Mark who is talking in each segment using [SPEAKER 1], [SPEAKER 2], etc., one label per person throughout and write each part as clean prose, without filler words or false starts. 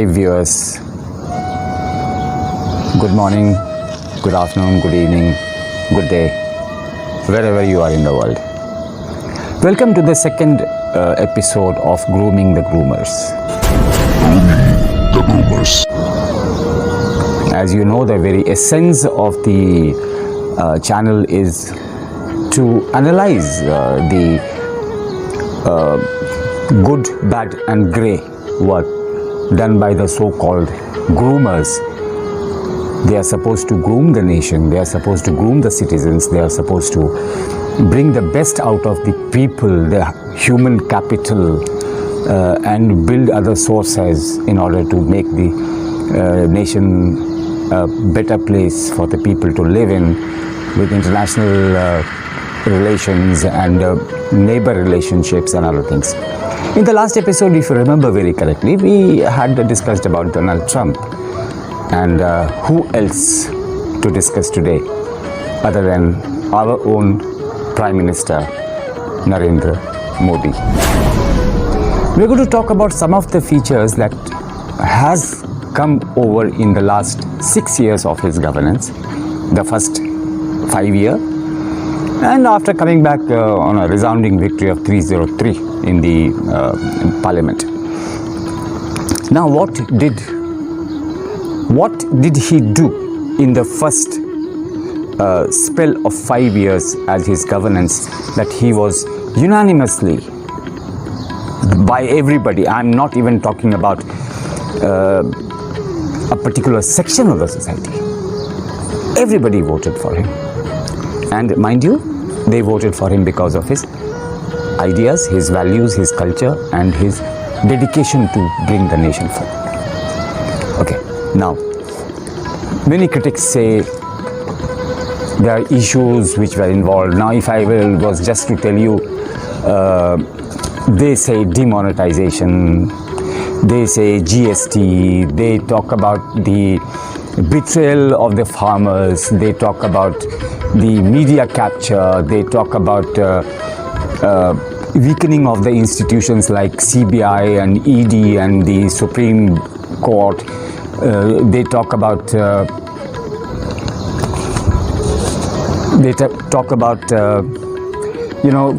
[SPEAKER 1] Hi viewers, good morning, good afternoon, good evening, good day, wherever you are in the world. Welcome to the second episode of Grooming the Groomers.
[SPEAKER 2] The Groomers.
[SPEAKER 1] As you know, the very essence of the channel is to analyze the good, bad and grey work done by the so-called groomers. They are supposed to groom the nation, they are supposed to groom the citizens, they are supposed to bring the best out of the people, the human capital, and build other sources in order to make the nation a better place for the people to live in, with international relations and neighbor relationships and other things. In the last episode, if you remember very correctly, we had discussed about Donald Trump, and who else to discuss today other than our own Prime Minister Narendra Modi. We're going to talk about some of the features that has come over in the last 6 years of his governance, the first 5 years, and after coming back on a resounding victory of 303 in the parliament. Now, what did he do in the first spell of 5 years as his governance that he was unanimously by everybody? I'm not even talking about a particular section of the society. Everybody voted for him. And mind you, they voted for him because of his ideas, his values, his culture, and his dedication to bring the nation forward. Okay, now, many critics say there are issues which were involved. Now, if I was just to tell you, they say demonetization, they say GST, they talk about the betrayal of the farmers, they talk about the media capture, they talk about weakening of the institutions like CBI and ED and the Supreme Court. They talk about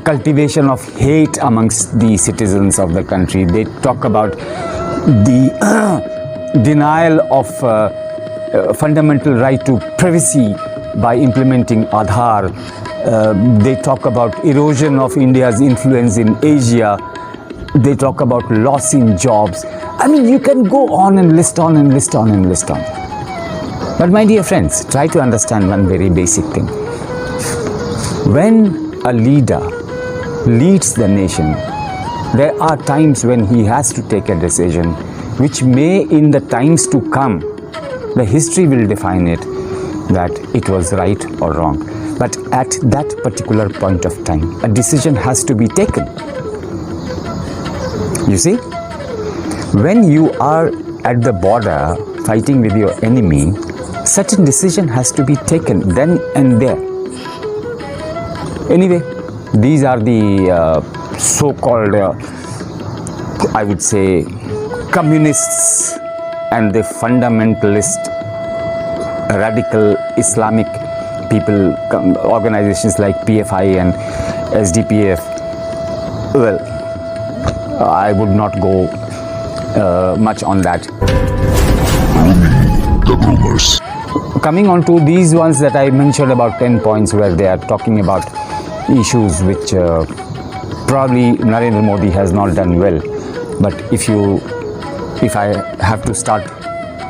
[SPEAKER 1] cultivation of hate amongst the citizens of the country. They talk about the denial of fundamental right to privacy by implementing Aadhaar. They talk about erosion of India's influence in Asia. They talk about loss in jobs. I mean, you can go on and list on and list on and list on. But my dear friends, try to understand one very basic thing. When a leader leads the nation, there are times when he has to take a decision which may, in the times to come, the history will define it, that it was right or wrong. But at that particular point of time, a decision has to be taken. You see, when you are at the border fighting with your enemy, certain decision has to be taken then and there. Anyway, these are the so-called, I would say, communists and the fundamentalist, radical Islamic people, organizations like PFI and SDPF. Well, I would not go much on that.
[SPEAKER 2] The Groomers.
[SPEAKER 1] Coming on to these ones that I mentioned, about 10 points where they are talking about issues which probably Narendra Modi has not done well. But if I have to start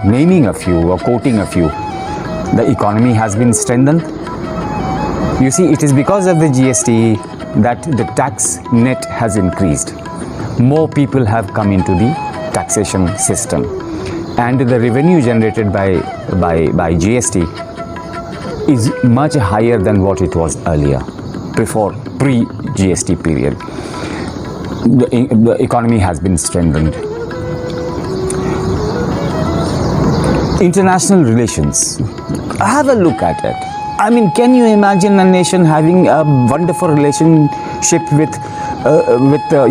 [SPEAKER 1] naming a few or quoting a few, the economy has been strengthened. You see, it is because of the GST that the tax net has increased. More people have come into the taxation system, and the revenue generated by GST is much higher than what it was earlier, pre-GST period. The economy has been strengthened. International relations, have a look at it. I mean, can you imagine a nation having a wonderful relationship with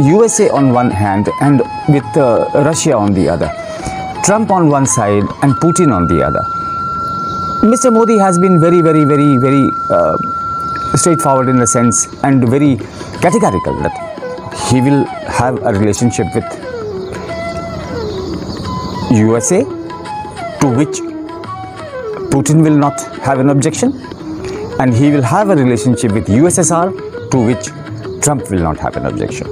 [SPEAKER 1] USA on one hand and with Russia on the other? Trump on one side and Putin on the other. Mr. Modi has been very, very, very, very straightforward in the sense and very categorical that he will have a relationship with USA, to which Putin will not have an objection, and he will have a relationship with USSR, to which Trump will not have an objection.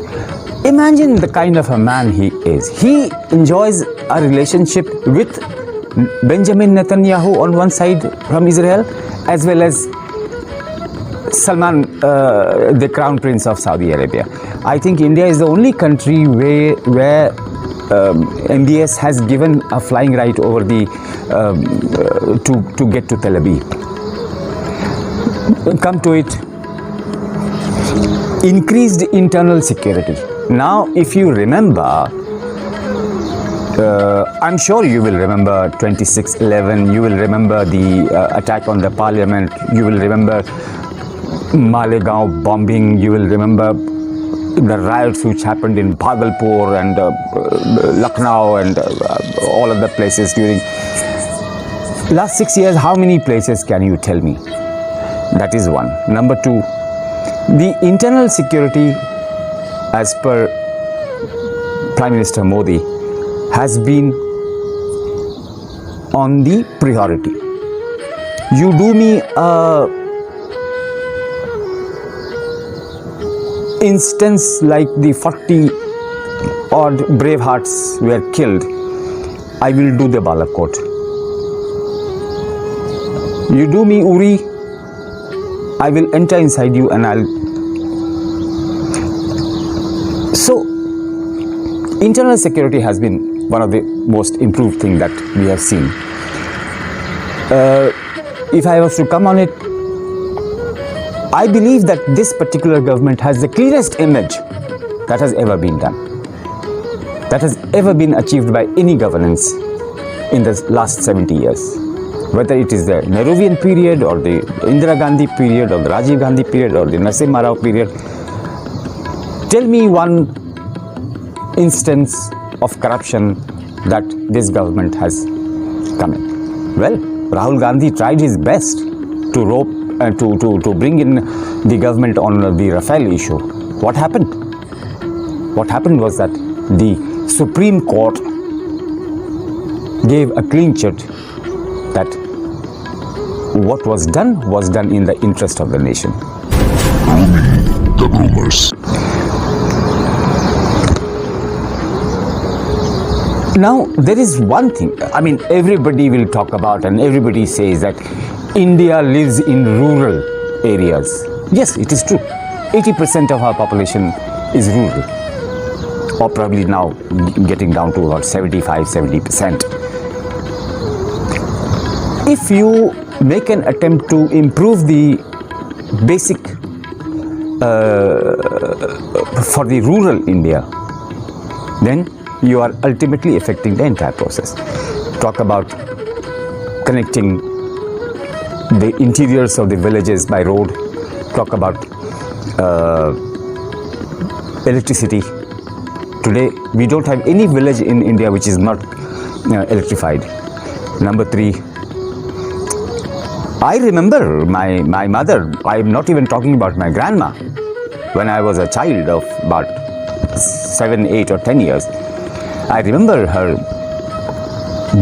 [SPEAKER 1] Imagine the kind of a man he is. He enjoys a relationship with Benjamin Netanyahu on one side from Israel, as well as Salman, the Crown Prince of Saudi Arabia. I think India is the only country where MBS has given a flying right over the to get to Tel Aviv. Come to it, increased internal security. Now, if you remember, I'm sure you will remember 26/11, you will remember the attack on the parliament, you will remember Malegaon bombing, you will remember the riots which happened in Bhagalpur and Lucknow and all other places during last 6 years. How many places can you tell me? That is one. Number two, the internal security, as per Prime Minister Modi, has been on the priority. You do me a instance like the 40 odd brave hearts were killed, I will do the Balakot. You do me Uri, I will enter inside you and I'll. So, internal security has been one of the most improved thing that we have seen. If I was to come on it, I believe that this particular government has the clearest image that has ever been done, that has ever been achieved by any governance in the last 70 years. Whether it is the Nehruvian period or the Indira Gandhi period or the Rajiv Gandhi period or the Narasimha Rao period. Tell me one instance of corruption that this government has come in. Well, Rahul Gandhi tried his best to rope to bring in the government on the Rafale issue. What happened? What happened was that the Supreme Court gave a clean chit that what was done in the interest of the nation.
[SPEAKER 2] Grooming the Groomers.
[SPEAKER 1] Now, there is one thing, I mean, everybody will talk about and everybody says that India lives in rural areas. Yes, it is true. 80% of our population is rural, or probably now getting down to about 75-70%. If you make an attempt to improve the basic for the rural India, then you are ultimately affecting the entire process. Talk about connecting the interiors of the villages by road. Talk about electricity. Today, we don't have any village in India which is not electrified. Number three, I remember my mother, I'm not even talking about my grandma, when I was a child of about 7, 8 or 10 years. I remember her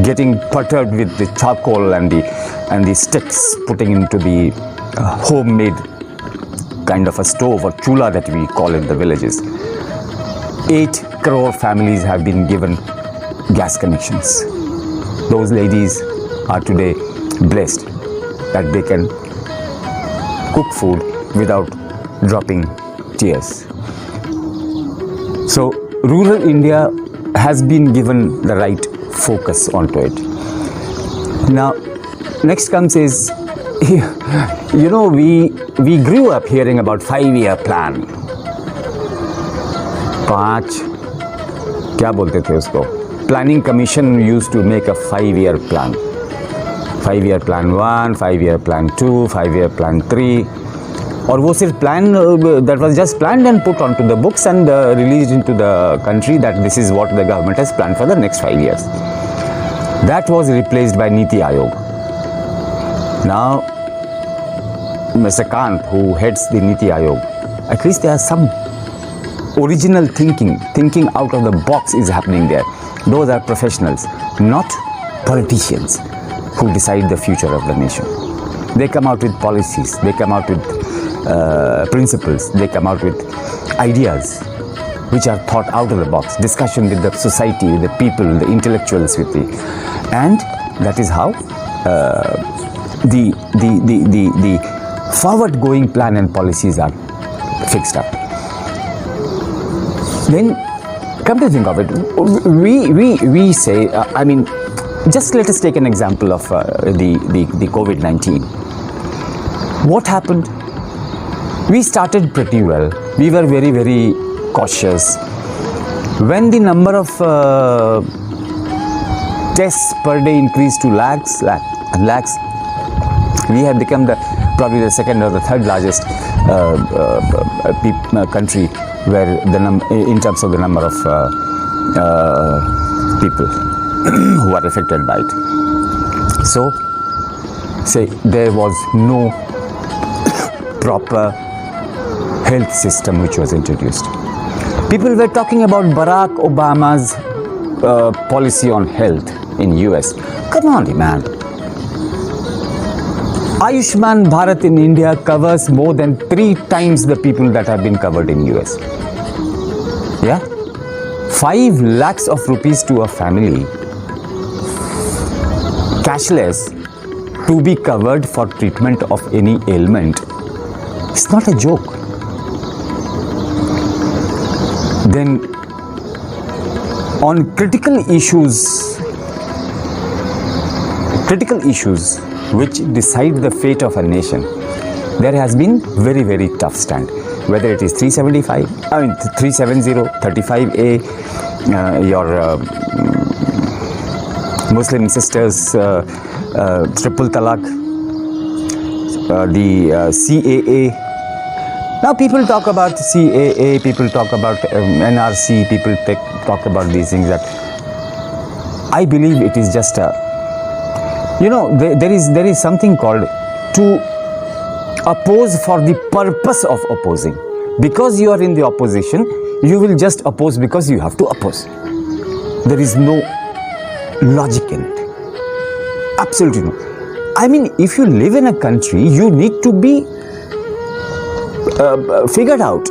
[SPEAKER 1] getting buttered with the charcoal and the sticks, putting into the homemade kind of a stove or chula that we call in the villages. 8 crore families have been given gas connections. Those ladies are today blessed that they can cook food without dropping tears. So rural India has been given the right focus onto it. Now, next comes is, you know, we grew up hearing about 5-year plan. 5, क्या बोलते थे उसको? Planning Commission used to make a 5-year plan. 5-year plan 1, 5-year plan 2, 5-year plan 3. और वो सिर्फ plan that was just planned and put onto the books and released into the country that this is what the government has planned for the next 5 years. That was replaced by Niti Aayog. Now, Mr. Kant, who heads the Niti Aayog, at least there are some original thinking out of the box is happening there. Those are professionals, not politicians who decide the future of the nation. They come out with policies, they come out with principles, they come out with ideas which are thought out of the box, discussion with the society, with the people, the intellectuals, and that is how the forward-going plan and policies are fixed up. Then, come to think of it, we say, just let us take an example of the COVID-19. What happened? We started pretty well. We were very, very cautious. When the number of tests per day increased to lakhs, we have become probably the second or the third largest country where in terms of the number of people who are affected by it. So, say there was no proper health system which was introduced. People were talking about Barack Obama's policy on health in US. Come on, man. Ayushman Bharat in India covers more than 3 times the people that have been covered in US. Yeah? 5 lakhs of rupees to a family, cashless, to be covered for treatment of any ailment. It's not a joke. Then, on critical issues which decide the fate of a nation, there has been very, very tough stand. Whether it is 370, 35A, your Muslim sisters, triple talaq, the CAA. Now people talk about CAA, people talk about NRC, people talk about these things that I believe it is just a, there is something called to oppose for the purpose of opposing. Because you are in the opposition, you will just oppose because you have to oppose. There is no logic in it. Absolutely no. If you live in a country, you need to be figured out.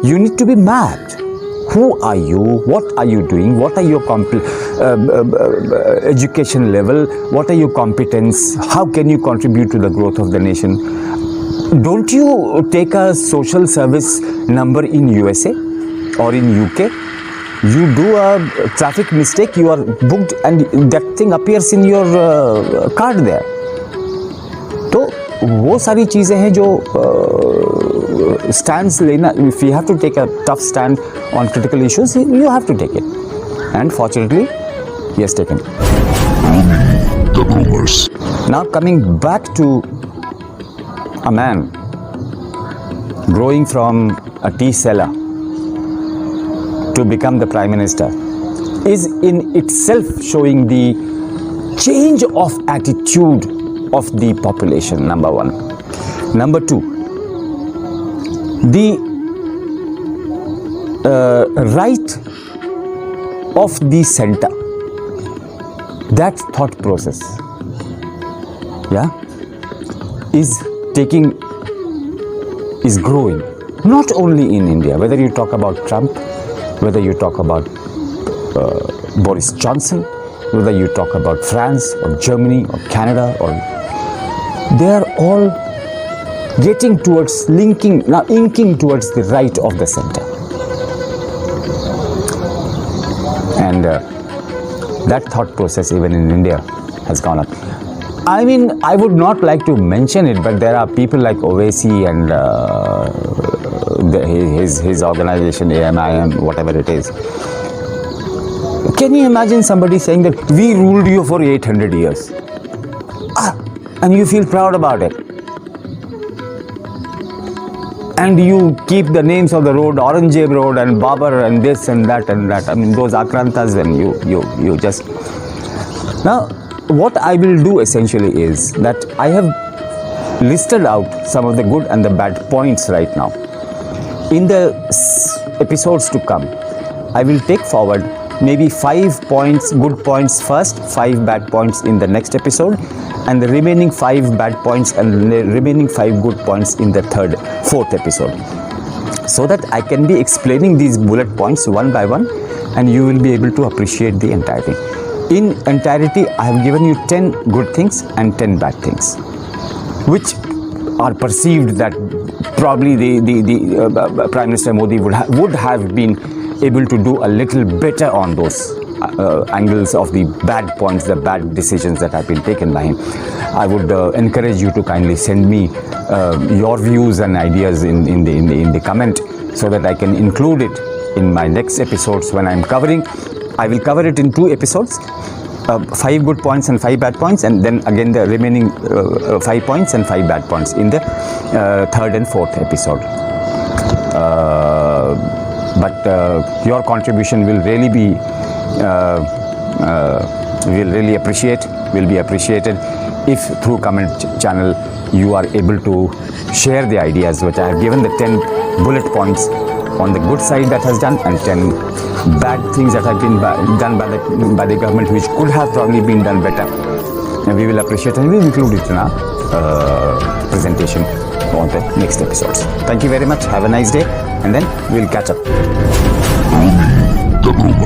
[SPEAKER 1] You need to be mapped. Who are you? What are you doing? What are your education level? What are your competence? How can you contribute to the growth of the nation? Don't you take a social service number in USA or in UK? You do a traffic mistake, you are booked and that thing appears in your card there. तो वो सारी चीज़ें हैं जो stands लेना, if you have to take a tough stand on critical issues, you have to take it. And fortunately, he has taken it.
[SPEAKER 2] The Groomers.
[SPEAKER 1] Now coming back to a man growing from a tea cellar to become the Prime Minister is in itself showing the change of attitude of the population, number one. Number two, the right of the center, that thought process, is growing. Not only in India, whether you talk about Trump, whether you talk about Boris Johnson, whether you talk about France or Germany or Canada, or they are all getting towards inking towards the right of the center. And that thought process even in India has gone up. I would not like to mention it, but there are people like Owaisi and his organization, AMIM, whatever it is. Can you imagine somebody saying that we ruled you for 800 years? And you feel proud about it. And you keep the names of the road, Aurangzeb Road and Babar and this and that and that. Those Akrantas, and you just... Now, what I will do essentially is that I have listed out some of the good and the bad points right now. In the episodes to come, I will take forward maybe 5 points, good points first, 5 bad points in the next episode, and the remaining 5 bad points and the remaining 5 good points in the fourth episode, so that I can be explaining these bullet points one by one, and you will be able to appreciate the entire thing. In entirety, I have given you 10 good things and 10 bad things, which are perceived that probably the Prime Minister Modi would have been able to do a little better on those angles of the bad points, the bad decisions that have been taken by him. I would encourage you to kindly send me your views and ideas in the comment, so that I can include it in my next episodes when I'm covering. I will cover it in 2 episodes, 5 good points and 5 bad points, and then again the remaining 5 points and 5 bad points in the 3rd and 4th episode. But your contribution will really be will be appreciated if through comment channel you are able to share the ideas which I have given, the 10 bullet points on the good side that has done, and 10 bad things that have been done by the government which could have probably been done better. And we will appreciate and we will include it in our presentation on the next episodes. Thank you very much. Have a nice day, and then we'll catch up.
[SPEAKER 2] Grooming the Groomers.